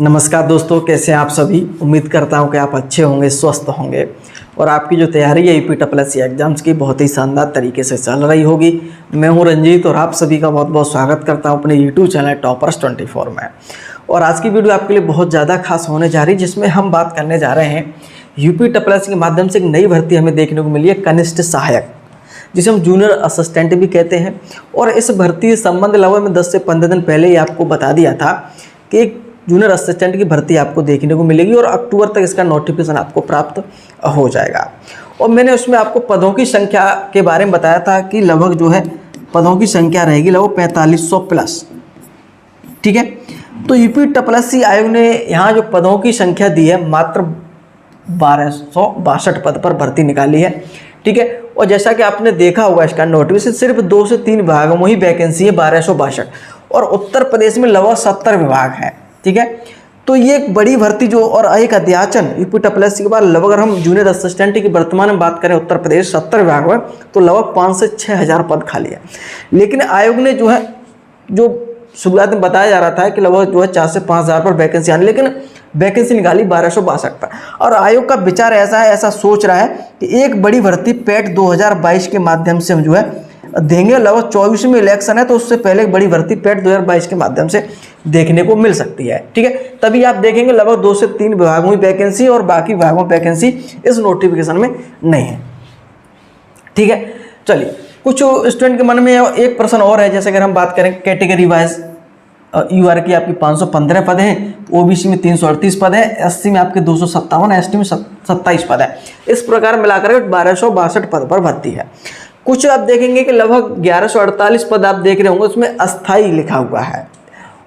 नमस्कार दोस्तों, कैसे हैं आप सभी। उम्मीद करता हूं कि आप अच्छे होंगे, स्वस्थ होंगे और आपकी जो तैयारी है यूपी एग्जाम्स की बहुत ही शानदार तरीके से चल रही होगी। मैं हूं रंजीत और आप सभी का बहुत बहुत स्वागत करता हूं अपने यूट्यूब चैनल टॉपर्स 24 में। और आज की वीडियो आपके लिए बहुत ज़्यादा खास होने जा रही है, जिसमें हम बात करने जा रहे हैं यूपी के माध्यम से एक नई भर्ती हमें देखने को मिली है, कनिष्ठ सहायक, जिसे हम जूनियर असिस्टेंट भी कहते हैं। और इस भर्ती संबंध लगभग में 10 से 15 दिन पहले ही आपको बता दिया था कि एक जूनियर असिस्टेंट की भर्ती आपको देखने को मिलेगी और अक्टूबर तक इसका नोटिफिकेशन आपको प्राप्त हो जाएगा। और मैंने उसमें आपको पदों की संख्या के बारे में बताया था कि लगभग जो है पदों की संख्या रहेगी लगभग 4500 प्लस। ठीक है, तो यूपी आयोग ने यहाँ जो पदों की संख्या दी है मात्र 1262 पद पर भर्ती निकाली है। ठीक है, और जैसा कि आपने देखा होगा इसका नोटिफिकेशन सिर्फ 2 से 3 विभागों में ही वैकेंसी है, 1262, और उत्तर प्रदेश में लगभग 70 विभाग हैं। ठीक है, तो ये एक बड़ी भर्ती जो और एक अध्याचन यूपी के बाद लगभग अगर हम जूनियर असिस्टेंट की वर्तमान में बात करें उत्तर प्रदेश 70 विभाग में, तो लगभग 5 से 6 हज़ार पद खाली है। लेकिन आयोग ने जो है जो शुरुआत में बताया जा रहा था कि लगभग जो है 4 से 5 हज़ार पर वैकेंसी आनी, लेकिन वैकेंसी निकाली 1262 पर। और आयोग का विचार ऐसा है, ऐसा सोच रहा है कि एक बड़ी भर्ती पेट 2022 के माध्यम से हम जो है देंगे। लगभग 24 में इलेक्शन है, तो उससे पहले एक बड़ी भर्ती पेट 2022 के माध्यम से देखने को मिल सकती है। ठीक है, तभी आप देखेंगे लगभग 2 से 3 विभागों में वैकेंसी और बाकी विभागों में वैकेंसी इस नोटिफिकेशन में नहीं है। ठीक है, चलिए कुछ स्टूडेंट के मन में एक प्रश्न और है, जैसे अगर हम बात करें कैटेगरी वाइज यूआर की आपकी 515 पद हैं, ओबीसी में 338 पद है, एससी में आपके 257, एसटी में 27 पद है। इस प्रकार मिलाकर 1262 पद पर भर्ती है। कुछ आप देखेंगे कि लगभग 1148 पद आप देख रहे होंगे, उसमें अस्थाई लिखा हुआ है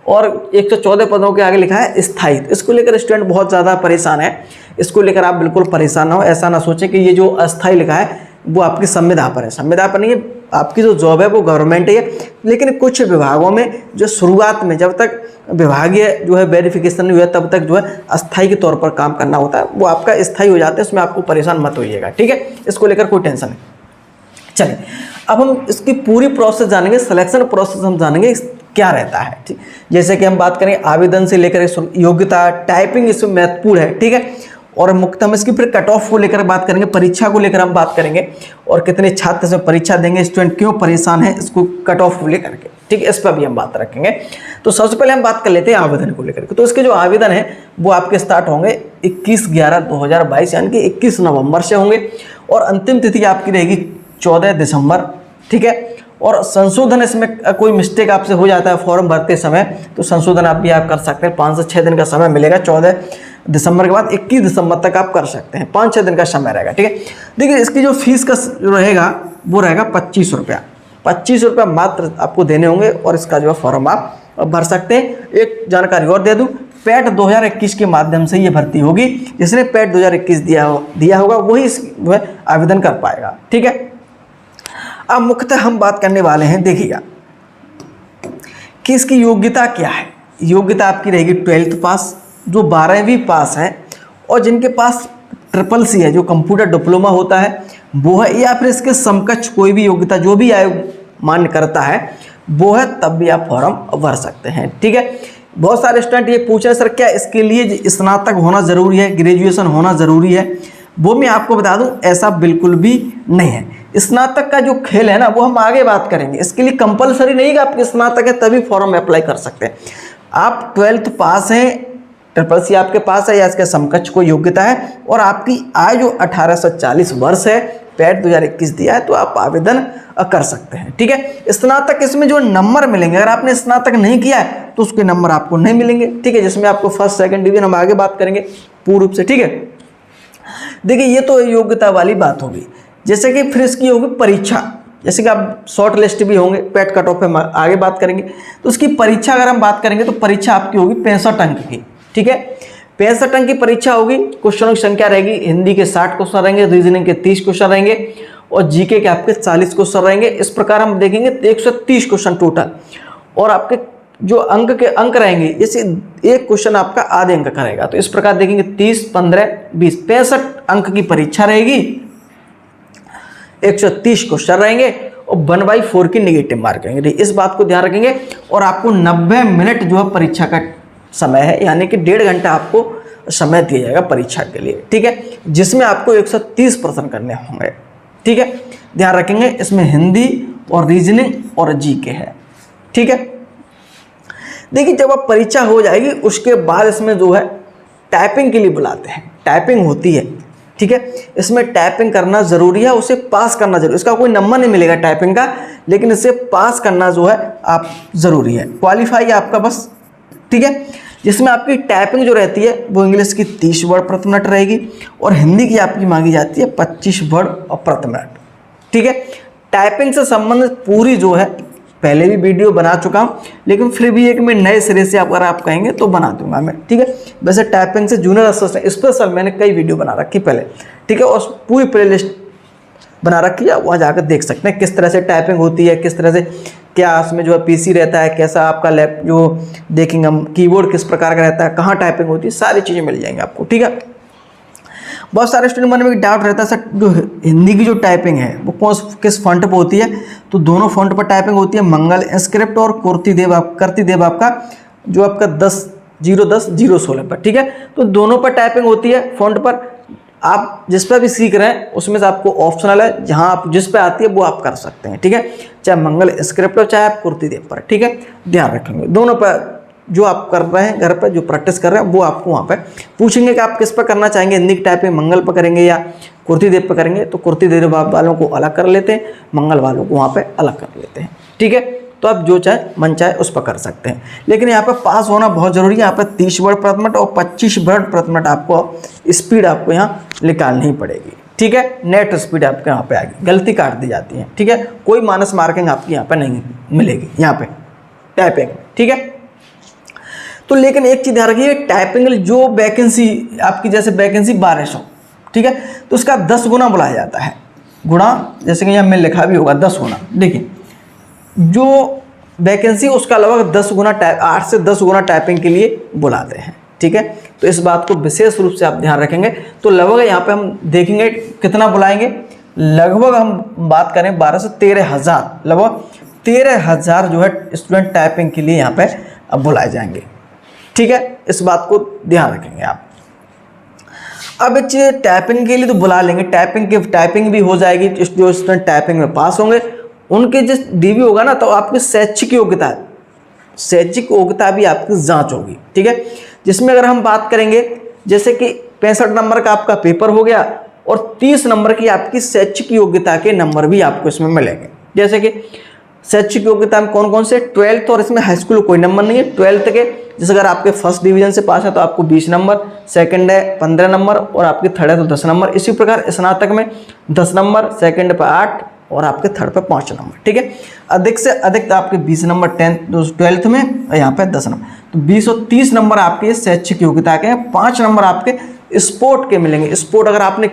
और 114 पदों के आगे लिखा है स्थायी। इसको लेकर स्टूडेंट बहुत ज़्यादा परेशान है। इसको लेकर आप बिल्कुल परेशान ना हो, ऐसा ना सोचें कि ये जो अस्थाई लिखा है वो आपकी संविदा पर है। संविदा पर नहीं है, आपकी जो जॉब है वो गवर्नमेंट है। लेकिन कुछ विभागों में जो शुरुआत में जब तक विभागीय जो है वेरिफिकेशन नहीं हुआ तब तक जो है अस्थाई के तौर पर काम करना होता है, वो आपका स्थायी हो जाता है। इसमें आपको परेशान मत होइएगा। ठीक है, इसको लेकर कोई टेंशन नहीं। चलिए अब हम इसकी पूरी प्रोसेस जानेंगे, सिलेक्शन प्रोसेस हम जानेंगे क्या रहता है। ठीक, जैसे कि हम बात करें आवेदन से लेकर योग्यता, टाइपिंग इसमें महत्वपूर्ण है। ठीक है, और मुख्यतः हम इसकी फिर कट ऑफ को लेकर बात करेंगे, परीक्षा को लेकर हम बात करेंगे और कितने छात्र इसमें परीक्षा देंगे, स्टूडेंट क्यों परेशान है, इसको कट ऑफ को लेकर के। ठीक है, इस पर भी हम बात रखेंगे। तो सबसे पहले हम बात कर लेते हैं आवेदन को लेकर के। तो इसके जो आवेदन है वो आपके स्टार्ट होंगे 21/11/2022 यानी कि 21 नवंबर से होंगे और अंतिम तिथि आपकी रहेगी 14 दिसंबर। ठीक है, और संशोधन इसमें कोई मिस्टेक आपसे हो जाता है फॉर्म भरते समय तो संशोधन आप कर सकते हैं। 5 से 6 दिन का समय मिलेगा। 14 दिसंबर के बाद 21 दिसंबर तक आप कर सकते हैं, 5-6 दिन का समय रहेगा। ठीक है, देखिए इसकी जो फीस का जो रहेगा वो रहेगा 25 रुपया। 25 रुपया मात्र आपको देने होंगे और इसका जो है फॉर्म आप भर सकते हैं। एक जानकारी और दे दूँ, पैट 2021 के माध्यम से ये भर्ती होगी। जिसने पैट 2021 दिया होगा वही जो है आवेदन कर पाएगा। ठीक है, अब मुख्यतः हम बात करने वाले हैं, देखिएगा कि इसकी योग्यता क्या है। योग्यता आपकी रहेगी 12th पास, जो 12वीं पास है और जिनके पास CCC है, जो कंप्यूटर डिप्लोमा होता है वो है, या फिर इसके समकक्ष कोई भी योग्यता जो भी आयोग मान्य करता है वो है, तब भी आप फॉर्म भर सकते हैं। ठीक है, बहुत सारे स्टूडेंट ये पूछ रहे हैं सर क्या इसके लिए स्नातक होना ज़रूरी है, ग्रेजुएशन होना ज़रूरी है। वो मैं आपको बता दूं ऐसा बिल्कुल भी नहीं है। स्नातक का जो खेल है ना वो हम आगे बात करेंगे। इसके लिए कंपलसरी नहीं कि आपके स्नातक है तभी फॉर्म अप्लाई कर सकते हैं। आप 12th पास हैं, CCC आपके पास है या इसके समकक्ष कोई योग्यता है और आपकी आयु जो 18 से 40 वर्ष है, पैट 2021 दिया है, तो आप आवेदन कर सकते हैं। ठीक है, स्नातक इसमें जो नंबर मिलेंगे, अगर आपने स्नातक नहीं किया है तो उसके नंबर आपको नहीं मिलेंगे। ठीक है, जिसमें आपको फर्स्ट सेकंड डिवीजन हम आगे बात करेंगे पूर्ण रूप से। ठीक है, देखिए ये तो योग्यता वाली बात होगी। जैसे कि फिर इसकी होगी परीक्षा, जैसे कि आप शॉर्ट लिस्ट भी होंगे, पैट कट ऑफ पे आगे बात करेंगे। तो उसकी परीक्षा अगर हम बात करेंगे तो परीक्षा आपकी होगी 65 अंक की। ठीक है, 65 अंक की परीक्षा होगी। क्वेश्चनों की संख्या रहेगी, हिंदी के 60 क्वेश्चन रहेंगे, रीजनिंग के 30 क्वेश्चन रहेंगे और जीके के आपके 40 क्वेश्चन रहेंगे। इस प्रकार हम देखेंगे 130 क्वेश्चन टोटल। और आपके जो अंक रहेंगे, जैसे एक क्वेश्चन आपका आधे अंक का रहेगा, तो इस प्रकार देखेंगे 30, 15, 20, 65 अंक की परीक्षा रहेगी। 130 क्वेश्चन रहेंगे और 1/4 की नेगेटिव मार्क रहेंगे। इस बात को ध्यान रखेंगे। और आपको 90 मिनट जो है परीक्षा का समय है, यानी कि 1.5 घंटा आपको समय दिया जाएगा परीक्षा के लिए, ठीक है, जिसमें आपको 130 प्रश्न करने होंगे, ठीक है। ध्यान रखेंगे इसमें हिंदी और रीजनिंग और जीके है, ठीक है। देखिए जब आप परीक्षा हो जाएगी उसके बाद इसमें जो है टाइपिंग के लिए बुलाते हैं, टाइपिंग होती है, ठीक है। इसमें टाइपिंग करना ज़रूरी है, उसे पास करना जरूरी, इसका कोई नंबर नहीं मिलेगा टाइपिंग का, लेकिन इसे पास करना जो है आप ज़रूरी है, क्वालिफाई आपका बस, ठीक है। जिसमें आपकी टाइपिंग जो रहती है वो इंग्लिश की 30 वर्ड प्रति मिनट रहेगी और हिंदी की आपकी मांगी जाती है 25 वर्ड प्रति मिनट, ठीक है। टाइपिंग से संबंधित पूरी जो है पहले भी वीडियो बना चुका हूँ, लेकिन फिर भी एक मैं नए सिरे से अगर आप कहेंगे तो बना दूंगा मैं, ठीक है। वैसे टाइपिंग से जूनियर असिस्टेंट स्पेशल मैंने कई वीडियो बना रखी पहले, ठीक है, और पूरी प्ले लिस्ट बना रखी है, वहाँ जाकर देख सकते हैं किस तरह से टाइपिंग होती है, किस तरह से क्या उसमें जो है पीसी रहता है, कैसा आपका लैप जो देखेंगे हम कीबोर्ड किस प्रकार का रहता है, कहाँ टाइपिंग होती है, सारी चीज़ें मिल जाएंगी आपको, ठीक है। बहुत सारे स्टूडेंट मन में एक डाउट रहता है सर जो हिंदी की जो टाइपिंग है वो किस फॉन्ट पर होती है, तो दोनों फॉन्ट पर टाइपिंग होती है, मंगल स्क्रिप्ट और कर्तिदेव आपका जो आपका 10/0/10/0/16 पर, ठीक है। तो दोनों पर टाइपिंग होती है फॉन्ट पर, आप जिस पर भी सीख रहे हैं उसमें से आपको ऑप्शनल है, जहां आप जिस पे आती है वो आप कर सकते हैं, ठीक है, चाहे मंगल स्क्रिप्ट हो चाहे आप कर्तिदेव पर, ठीक है। ध्यान रखेंगे दोनों पर जो आप कर रहे हैं घर पर जो प्रैक्टिस कर रहे हैं वो आपको वहाँ पे पूछेंगे कि आप किस पर करना चाहेंगे, हिंदी की टाइपिंग मंगल पर करेंगे या कर्तिदेव पर करेंगे, तो कर्तिदेव वालों को अलग कर लेते हैं, मंगल वालों को वहाँ पे अलग कर लेते हैं, ठीक है। तो आप जो चाहे मन चाहे उस पर कर सकते हैं, लेकिन यहाँ पे पास होना बहुत ज़रूरी है। यहाँ पे 30 वर्ड प्रति मिनट और 25 वर्ड प्रति मिनट आपको स्पीड आपको यहाँ निकालनी पड़ेगी, ठीक है। नेट स्पीड आपके यहाँ पे आएगी, गलती काट दी जाती है, ठीक है, कोई माइनस मार्किंग आपकी यहाँ पे नहीं मिलेगी यहाँ पे टाइपिंग, ठीक है। तो लेकिन एक चीज़ ध्यान रखिए, टाइपिंग जो वैकेंसी आपकी जैसे वैकेंसी 1200, ठीक है, तो उसका 10 गुना बुलाया जाता है, गुणा जैसे कि यहाँ में लिखा भी होगा 10 गुना, देखिए जो वैकेंसी उसका लगभग 10 गुना 8 से 10 गुना टाइपिंग के लिए बुलाते हैं, ठीक है। तो इस बात को विशेष रूप से आप ध्यान रखेंगे। तो लगभग यहाँ पे हम देखेंगे कितना बुलाएंगे, लगभग हम बात करें 12 से 13,000, लगभग 13,000 जो है स्टूडेंट टाइपिंग के लिए यहाँ पे अब बुलाए जाएंगे, ठीक है। इस बात को ध्यान रखेंगे आप। अब एक चीज़ टाइपिंग के लिए तो बुला लेंगे, टाइपिंग भी हो जाएगी, जो स्टूडेंट टाइपिंग में पास होंगे उनके जिस डीवी होगा ना, तो आपकी शैक्षिक योग्यता भी आपकी जांच होगी, ठीक है। जिसमें अगर हम बात करेंगे जैसे कि 65 नंबर का आपका पेपर हो गया और 30 नंबर की आपकी शैक्षिक योग्यता के नंबर भी आपको इसमें मिलेंगे। जैसे कि शैक्षिक योग्यता में कौन कौन से 12th और इसमें हाई स्कूल कोई नंबर नहीं है, 12th के जैसे अगर आपके फर्स्ट डिवीजन से पास है तो आपको 20 नंबर, सेकंड है 15 नंबर और आपके थर्ड है तो 10 नंबर। इसी प्रकार स्नातक में 10 नंबर, सेकंड पे 8 और आपके थर्ड पे 5 नंबर, ठीक है। अधिक से अधिक तो आपके 20 नंबर 12th में और यहाँ पे 10 नंबर, तो 20 और 30 नंबर आपके शैक्षिक योग्यता के हैं। 5 नंबर आपके स्पोर्ट के मिलेंगे, स्पोर्ट अगर आपने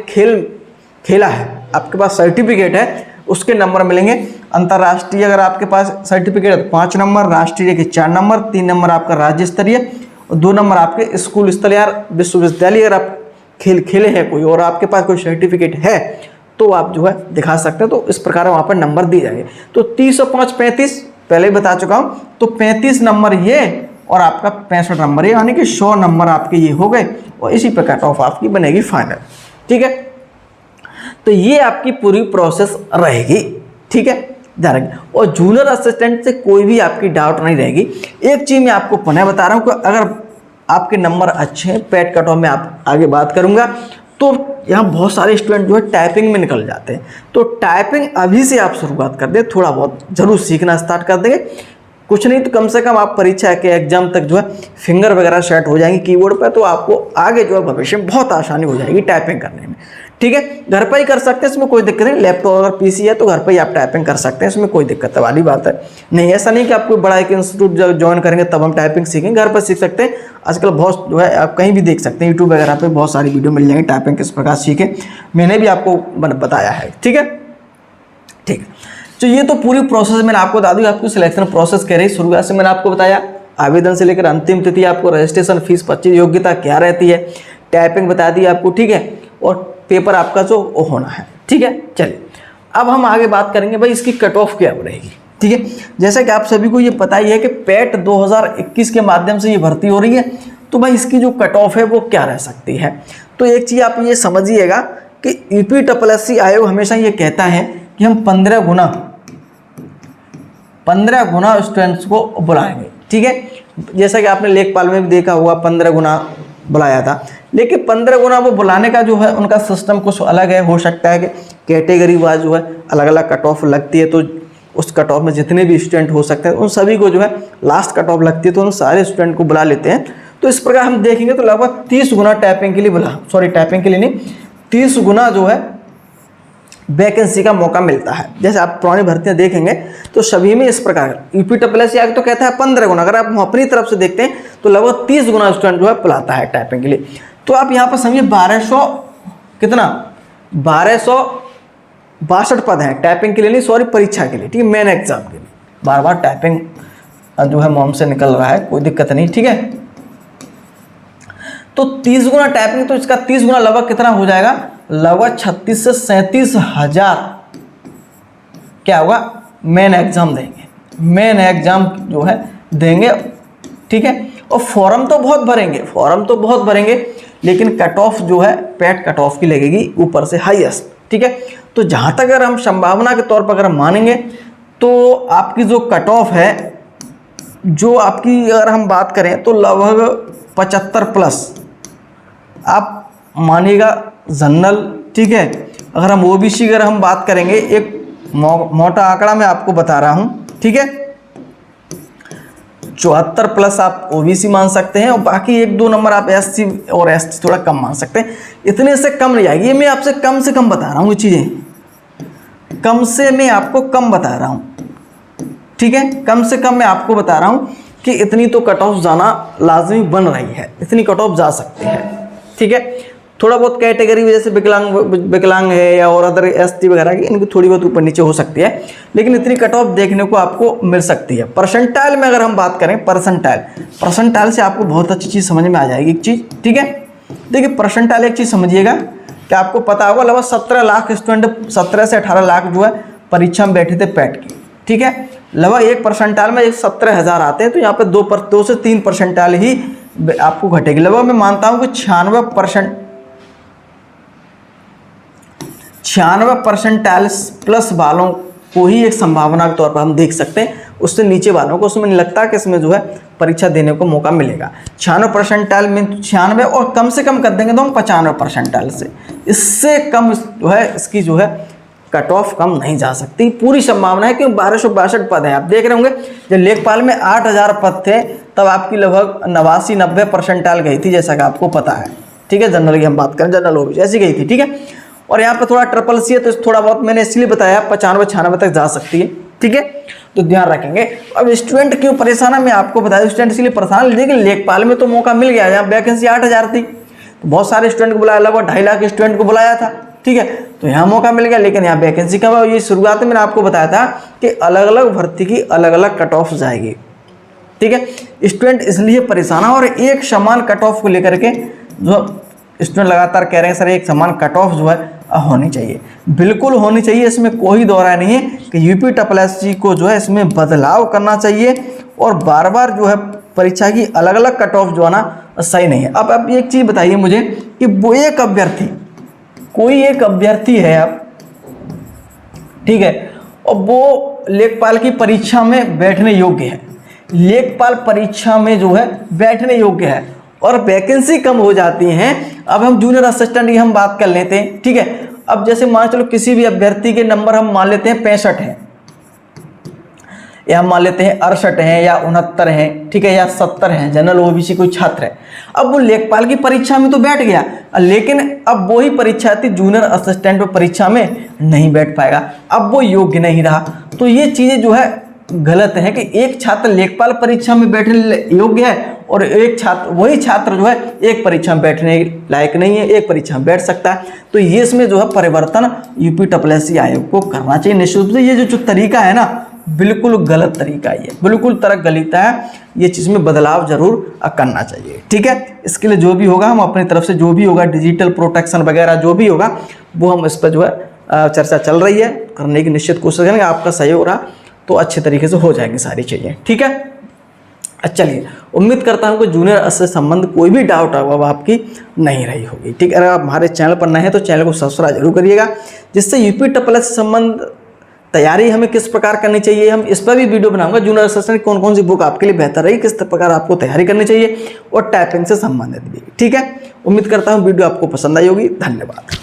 खेला है, आपके पास सर्टिफिकेट है, उसके नंबर मिलेंगे। अंतर्राष्ट्रीय अगर आपके पास सर्टिफिकेट है तो 5 नंबर, राष्ट्रीय के 4 नंबर, 3 नंबर आपका राज्य स्तरीय और 2 नंबर आपके स्कूल स्तरीय या विश्वविद्यालय। अगर आप खेले हैं कोई और आपके पास कोई सर्टिफिकेट है तो आप जो है दिखा सकते हैं, तो इस प्रकार वहाँ पर नंबर दिए जाएंगे। तो 30 और 5 35 पहले ही बता चुका हूँ, तो 35 नंबर ये और आपका 65 नंबर ये, यानी कि 100 नंबर आपके ये हो गए और इसी पर कट ऑफ आपकी बनेगी फाइनल, ठीक है। तो ये आपकी पूरी प्रोसेस रहेगी, ठीक है, ध्यान रखिए। और जूनियर असिस्टेंट से कोई भी आपकी डाउट नहीं रहेगी। एक चीज़ मैं आपको पुनः बता रहा हूँ कि अगर आपके नंबर अच्छे हैं, पेट कट ऑफ में आप आगे बात करूँगा, तो यहाँ बहुत सारे स्टूडेंट जो है टाइपिंग में निकल जाते हैं। तो टाइपिंग अभी से आप शुरुआत कर दें, थोड़ा बहुत जरूर सीखना स्टार्ट कर देंगे, कुछ नहीं तो कम से कम आप परीक्षा के एग्जाम तक जो है फिंगर वगैरह सेट हो जाएंगी कीबोर्ड पर, तो आपको आगे जो है भविष्य में बहुत आसानी हो जाएगी टाइपिंग करने में, ठीक है। घर पर ही कर सकते हैं, इसमें कोई दिक्कत नहीं। लैपटॉप अगर पीसी है तो घर पर ही आप टाइपिंग कर सकते हैं, इसमें कोई दिक्कत वाली बात है नहीं। ऐसा नहीं कि आप कोई बड़ा एक इंस्टीट्यूट ज्वाइन करेंगे तब हम टाइपिंग सीखेंगे, घर पर सीख सकते हैं। आजकल बहुत जो है आप कहीं भी देख सकते हैं, यूट्यूब वगैरह पे बहुत सारी वीडियो मिल जाएंगी टाइपिंग किस प्रकार सीखें, मैंने भी आपको बताया है, ठीक है, ठीक है। तो ये तो पूरी प्रोसेस मैंने आपको बता दी। आपको सिलेक्शन प्रोसेस कह रही शुरुआत से मैंने आपको बताया, आवेदन से लेकर अंतिम तिथि, आपको रजिस्ट्रेशन फीस 25, योग्यता क्या रहती है, टाइपिंग बता दी आपको, ठीक है, और पेपर आपका जो होना है, ठीक है। चलिए अब हम आगे बात करेंगे भाई इसकी कट ऑफ क्या रहेगी, ठीक है। जैसा कि आप सभी को ये पता ही है कि पेट 2021 के माध्यम से ये भर्ती हो रही है, तो भाई इसकी जो कट ऑफ है वो क्या रह सकती है। तो एक चीज़ आप ये समझिएगा कि यूपीएससी आयोग हमेशा ये कहता है कि हम 15 गुना स्टूडेंट्स को बुलाएंगे, ठीक है। जैसा कि आपने लेखपाल में भी देखा हुआ 15 गुना बुलाया था, लेकिन 15 गुना वो बुलाने का जो है उनका सिस्टम कुछ अलग है। हो सकता है कि कैटेगरी वाइज जो है अलग अलग कट ऑफ लगती है, तो उस कट ऑफ में जितने भी स्टूडेंट हो सकते हैं उन सभी को जो है लास्ट कट ऑफ लगती है, तो उन सारे स्टूडेंट को बुला लेते हैं। तो इस प्रकार हम देखेंगे तो लगभग 30 गुना टाइपिंग के लिए टाइपिंग के लिए नहीं, 30 गुना जो है वैकेंसी का मौका मिलता है। जैसे आप पुरानी भर्तियां देखेंगे तो सभी में इस प्रकार यूपीएससी आगे तो कहता है 15 गुना, अगर आप अपनी तरफ से देखते हैं तो लगभग 30 गुना स्टूडेंट जो है बुलाता है टाइपिंग के लिए। तो आप यहाँ पर समझिए 1262 पद हैं टाइपिंग के लिए, नहीं सॉरी परीक्षा के लिए, ठीक है, मेन एग्जाम के लिए। बार बार टाइपिंग जो है मुंह से निकल रहा है, कोई दिक्कत नहीं, ठीक है। तो 30 गुना टाइपिंग, तो इसका 30 गुना लगभग कितना हो जाएगा, लगभग 36 से 37 हजार क्या होगा, मेन एग्जाम देंगे, मेन एग्जाम जो है देंगे, ठीक है। और फॉर्म तो बहुत भरेंगे, लेकिन कट ऑफ जो है पेट कट ऑफ की लगेगी ऊपर से हाईएस्ट, ठीक है। तो जहाँ तक अगर हम संभावना के तौर पर अगर मानेंगे तो आपकी जो कट ऑफ है, जो आपकी अगर हम बात करें तो लगभग 75 प्लस आप मानिएगा जनरल, ठीक है। अगर हम ओबीसी अगर हम बात करेंगे, एक मोटा आंकड़ा मैं आपको बता रहा हूँ, ठीक है, 74 प्लस आप ओबीसी मान सकते हैं, और बाकी 1-2 नंबर आप एससी और एसटी थोड़ा कम मान सकते हैं। इतने से कम नहीं आएगी, ये मैं आपसे कम से कम बता रहा हूँ, ये चीज़ें कम से मैं आपको कम बता रहा हूँ, ठीक है। कम से कम मैं आपको बता रहा हूँ कि इतनी तो कट ऑफ जाना लाजमी बन रही है, इतनी कट ऑफ जा सकती है, ठीक है। थोड़ा बहुत कैटेगरी जैसे विकलांग है या और अदर एसटी वगैरह की, इनकी थोड़ी बहुत ऊपर नीचे हो सकती है, लेकिन इतनी कट ऑफ देखने को आपको मिल सकती है। परसेंटाइल में अगर हम बात करें, परसेंटाइल से आपको बहुत अच्छी चीज़ समझ में आ जाएगी एक चीज़, ठीक है। देखिए परसेंटाइल एक चीज़ समझिएगा कि आपको पता होगा लगभग 17 लाख स्टूडेंट, 17 से 18 लाख जो है परीक्षा में बैठे थे पैट की, ठीक है। लगभग एक परसेंटाइल में 17,000 आते हैं, तो यहाँ पर 2 से 3 परसेंटाइल ही आपको घटेगी। लगभग मैं मानता हूँ कि 96 परसेंटाइल प्लस वालों को ही एक संभावना के तौर पर हम देख सकते हैं, उससे नीचे वालों को उसमें नहीं लगता कि इसमें जो है परीक्षा देने को मौका मिलेगा। 96 परसेंटाइल में 96 और कम से कम कर देंगे तो हम 95 परसेंटाइल से, इससे कम जो है इसकी जो है कट ऑफ कम नहीं जा सकती। पूरी संभावना है, क्योंकि 1262 पद हैं। आप देख रहे होंगे जब लेखपाल में 8000 पद थे तब आपकी लगभग 89-90 परसेंटाइल गई थी, जैसा कि आपको पता है, ठीक है। जनरल की हम बात करें, जनरल ओबीसी ऐसी गई थी, ठीक है। और यहाँ पर थोड़ा ट्रिपल सी है, तो थोड़ा बहुत मैंने इसलिए बताया 95-96 तक जा सकती है, ठीक है। तो ध्यान रखेंगे। अब स्टूडेंट क्यों परेशान है, मैं आपको बताया स्टूडेंट इसलिए परेशान, लेकिन लेखपाल में तो मौका मिल गया, यहाँ वैकेंसी 8000 थी, तो बहुत सारे स्टूडेंट को बुलाया, लगभग 2.5 लाख स्टूडेंट को बुलाया था, ठीक है। तो यहाँ मौका मिल गया, लेकिन यहाँ वैकेंसी कम है। ये शुरुआत में मैंने आपको बताया था कि अलग अलग भर्ती की अलग अलग कट ऑफ जाएगी, ठीक है। स्टूडेंट इसलिए परेशान है, और एक समान कट ऑफ को लेकर के जो स्टूडेंट लगातार कह रहे हैं सर एक समान कट ऑफ जो है होनी चाहिए, बिल्कुल होनी चाहिए, इसमें कोई दौरा नहीं है कि यूपीएससी को जो है इसमें बदलाव करना चाहिए, और बार बार जो है परीक्षा की अलग अलग कट ऑफ जो है ना सही नहीं है। अब एक चीज़ बताइए मुझे कि वो एक अभ्यर्थी, कोई एक अभ्यर्थी है अब, ठीक है, और वो लेखपाल की परीक्षा में बैठने योग्य है, लेखपाल परीक्षा में जो है बैठने योग्य है, और वैकेंसी कम हो जाती हैं। अब हम जूनियर असिस्टेंट की हम बात कर लेते हैं, ठीक है। अब जैसे मान चलो किसी भी अभ्यर्थी के नंबर हम मान लेते हैं 65 हैं, या हम मान लेते हैं 68 हैं, या 69 हैं, ठीक है, या 70 हैं, जनरल ओबीसी कोई छात्र है। अब वो लेखपाल की परीक्षा में तो बैठ गया, लेकिन अब वो ही परीक्षार्थी जूनियर असिस्टेंट परीक्षा में नहीं बैठ पाएगा, अब वो योग्य नहीं रहा। तो ये चीज़ें जो है गलत है कि एक छात्र लेखपाल परीक्षा में बैठने योग्य है, और एक छात्र वही छात्र जो है एक परीक्षा में बैठने लायक नहीं है, एक परीक्षा में बैठ सकता है। तो ये इसमें जो है परिवर्तन यूपीएससी आयोग को करना चाहिए निश्चित रूप से। ये जो तरीका है ना बिल्कुल गलत तरीका है, ये बिल्कुल तरक गलीता है, ये चीज़ में बदलाव जरूर करना चाहिए, ठीक है। इसके लिए जो भी होगा हम अपनी तरफ से जो भी होगा डिजिटल प्रोटेक्शन वगैरह जो भी होगा वो हम इस पर जो है चर्चा चल रही है, करने की निश्चित कोशिश करेंगे। आपका सहयोग रहा तो अच्छे तरीके से हो जाएंगी सारी चीज़ें, ठीक है। चलिए, उम्मीद करता हूँ कि जूनियर से संबंध कोई भी डाउट अब आपकी नहीं रही होगी, ठीक है। अगर आप हमारे चैनल पर नए हैं तो चैनल को सब्सक्राइब जरूर करिएगा, जिससे यूपी ट्रिपल से संबंध तैयारी हमें किस प्रकार करनी चाहिए, हम इस पर भी वीडियो बनाऊंगा। जूनियर असिस्टेंट की कौन कौन सी बुक आपके लिए बेहतर रही, किस प्रकार आपको तैयारी करनी चाहिए, और टाइपिंग से संबंधित भी, ठीक है। उम्मीद करता हूँ वीडियो आपको पसंद आई होगी। धन्यवाद।